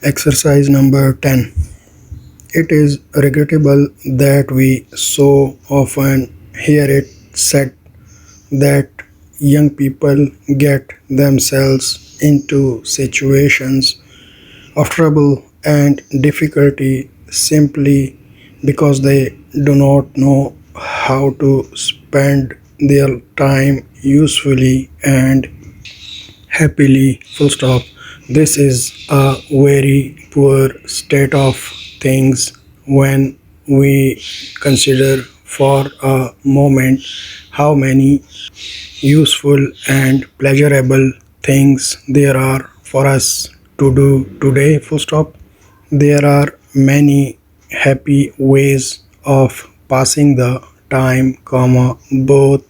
Exercise number 10. It is regrettable that we so often hear it said that young people get themselves into situations of trouble and difficulty simply because they do not know how to spend their time usefully and happily. Full stop. This is a very poor state of things when we consider for a moment how many useful and pleasurable things there are for us to do today. Full stop. There are many happy ways of passing the time, comma, both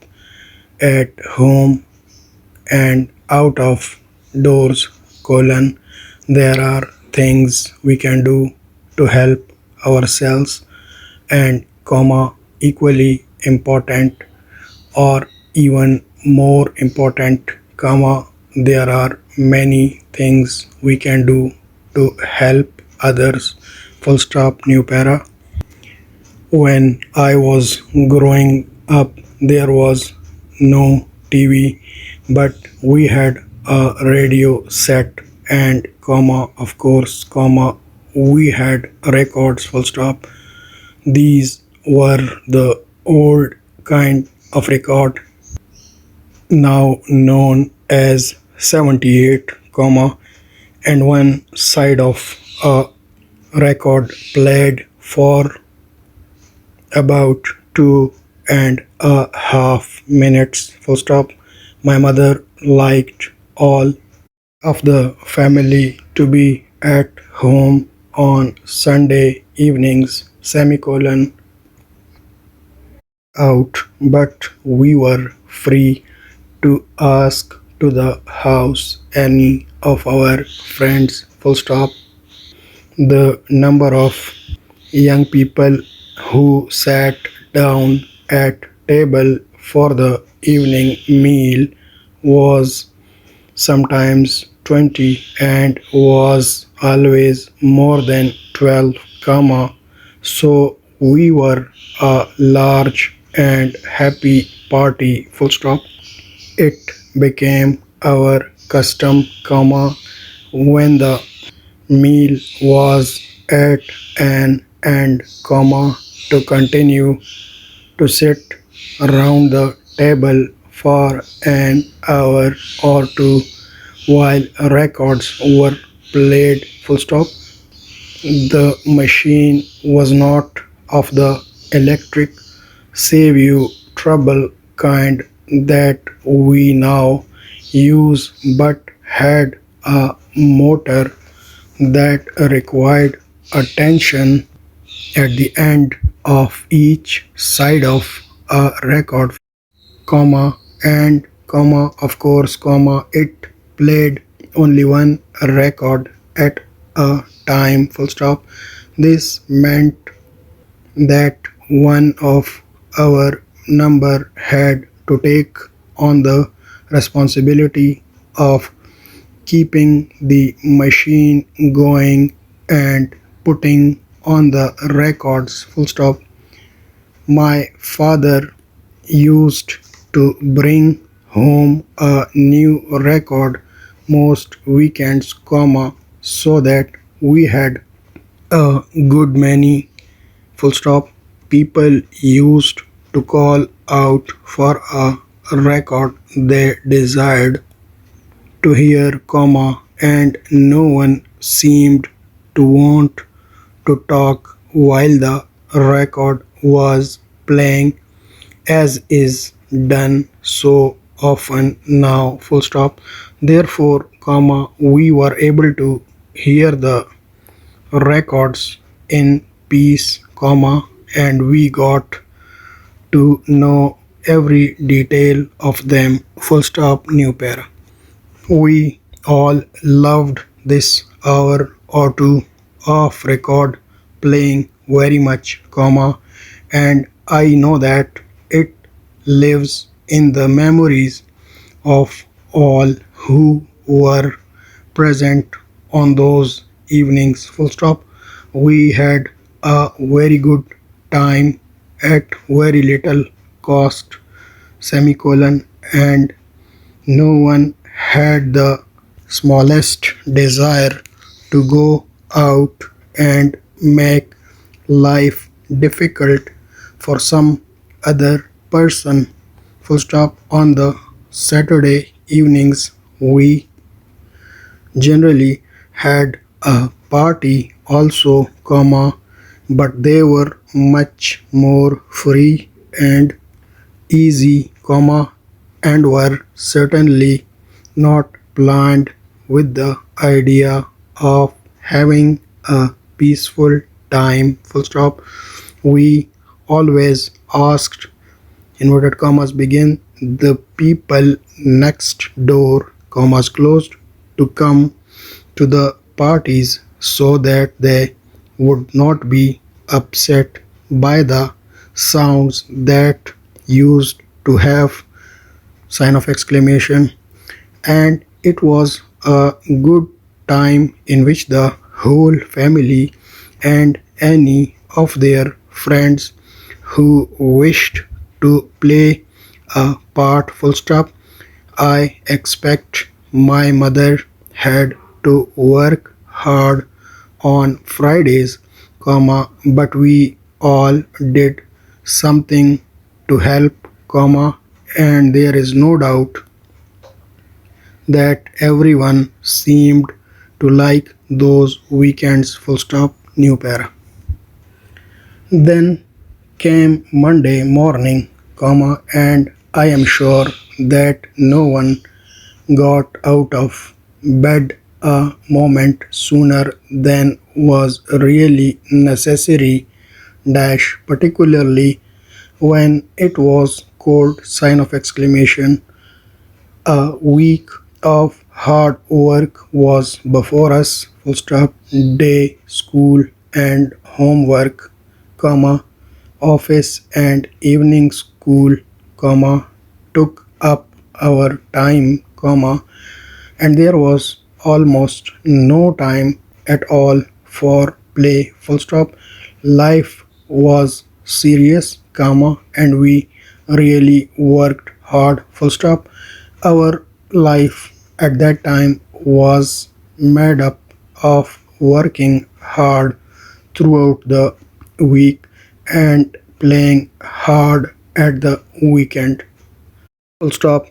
at home and out of doors, colon. There are things we can do to help ourselves and comma equally important or even more important comma there are many things we can do to help others. Full stop. New para. When I was growing up, there was no TV, but we had a radio set and comma, of course, comma, we had records. Full stop. These were the old kind of record now known as 78, comma, and one side of a record played for about 2.5 minutes. Full stop. My mother liked all of the family to be at home on Sunday evenings, semicolon, out, but we were free to ask to the house any of our friends. Full stop. The number of young people who sat down at table for the evening meal was sometimes 20 and was always more than 12, comma, so we were a large and happy party. Full stop. It became our custom, comma, when the meal was at an end, comma, to continue to sit around the table for an hour or two while records were played. Full stop. The machine was not of the electric save you trouble kind that we now use, but had a motor that required attention at the end of each side of a record, comma, and comma, of course, comma, it played only one record at a time. Full stop. This meant that one of our number had to take on the responsibility of keeping the machine going and putting on the records. Full stop. My father used to bring home a new record most weekends, comma, so that we had a good many. Full stop. People used to call out for a record they desired to hear, comma, and no one seemed to want to talk while the record was playing, as is done so often now. Full stop. Therefore, comma, we were able to hear the records in peace, comma, and we got to know every detail of them. Full stop. New para. We all loved this hour or two of record playing very much, comma, and I know that it lives in the memories of all who were present on those evenings, full stop. We had a very good time at very little cost, semicolon, and no one had the smallest desire to go out and make life difficult for some other person. Full stop. On the Saturday evenings, we generally had a party also, but they were much more free and easy, and were certainly not planned with the idea of having a peaceful time, full stop. We always asked inverted commas begin the people next door, commas closed, to come to the parties so that they would not be upset by the sounds that used to have sign of exclamation, and it was a good time in which the whole family and any of their friends who wished to play a part, full stop. I expect my mother had to work hard on Fridays, but we all did something to help, and there is no doubt that everyone seemed to like those weekends, full stop, new para. Then came Monday morning, and I am sure that no one got out of bed a moment sooner than was really necessary, dash, particularly when it was cold, sign of exclamation. A week of hard work was before us, full stop. Day, school and homework, office and evening school, took up our time, and there was almost no time at all for play, full stop. Life was serious, and we really worked hard, full stop. Our life at that time was made up of working hard throughout the week and playing hard at the weekend, full stop.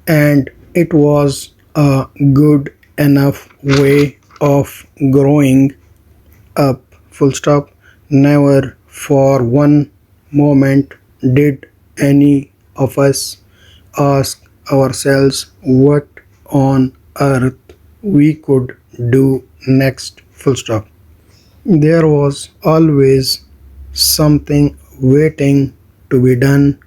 And it was a good enough way of growing up, full stop. Never for one moment did any of us ask ourselves what on earth we could do next, full stop. There was always something waiting to be done,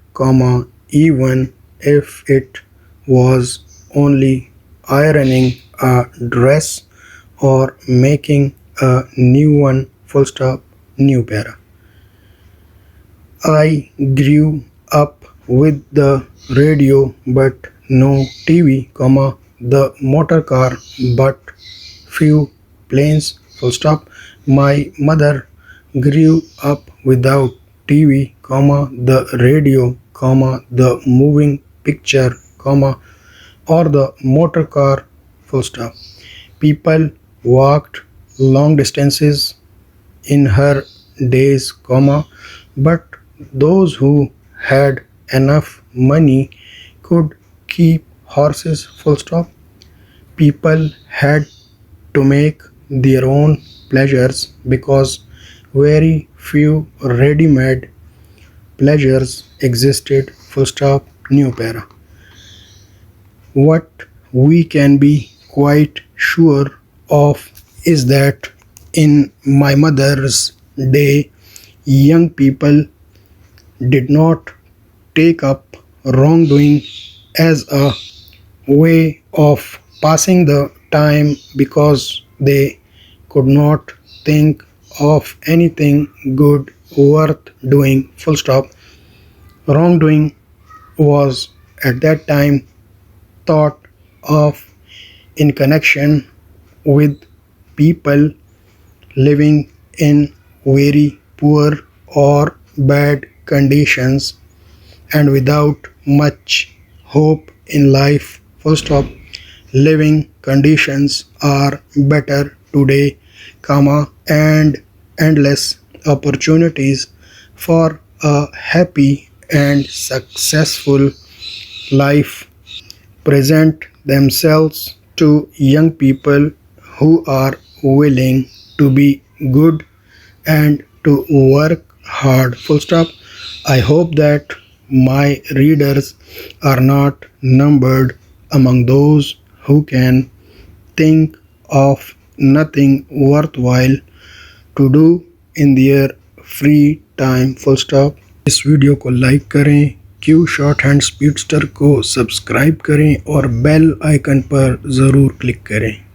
even if it was only ironing a dress or making a new one, full stop, new para. I grew up with the radio but no TV, the motor car but few planes, full stop. My mother grew up without TV, the radio, the moving picture, or the motor car, full stop. People walked long distances in her days, but those who had enough money could keep horses, full stop. People had to make their own pleasures because very few ready-made pleasures existed, full stop, new para. What we can be quite sure of is that in my mother's day, young people did not take up wrongdoing as a way of passing the time because they could not think of anything good worth doing, full stop. Wrongdoing was at that time thought of in connection with people living in very poor or bad conditions and without much hope in life. Full stop. Living conditions are better today, comma, and endless opportunities for a happy and successful life present themselves to young people who are willing to be good and to work hard. Full stop. I hope that my readers are not numbered among those who can think of nothing worthwhile to do in their free time full stop. इस video को like करें, Q short hand speedster को subscribe करें और bell icon पर ज़रूर click करें।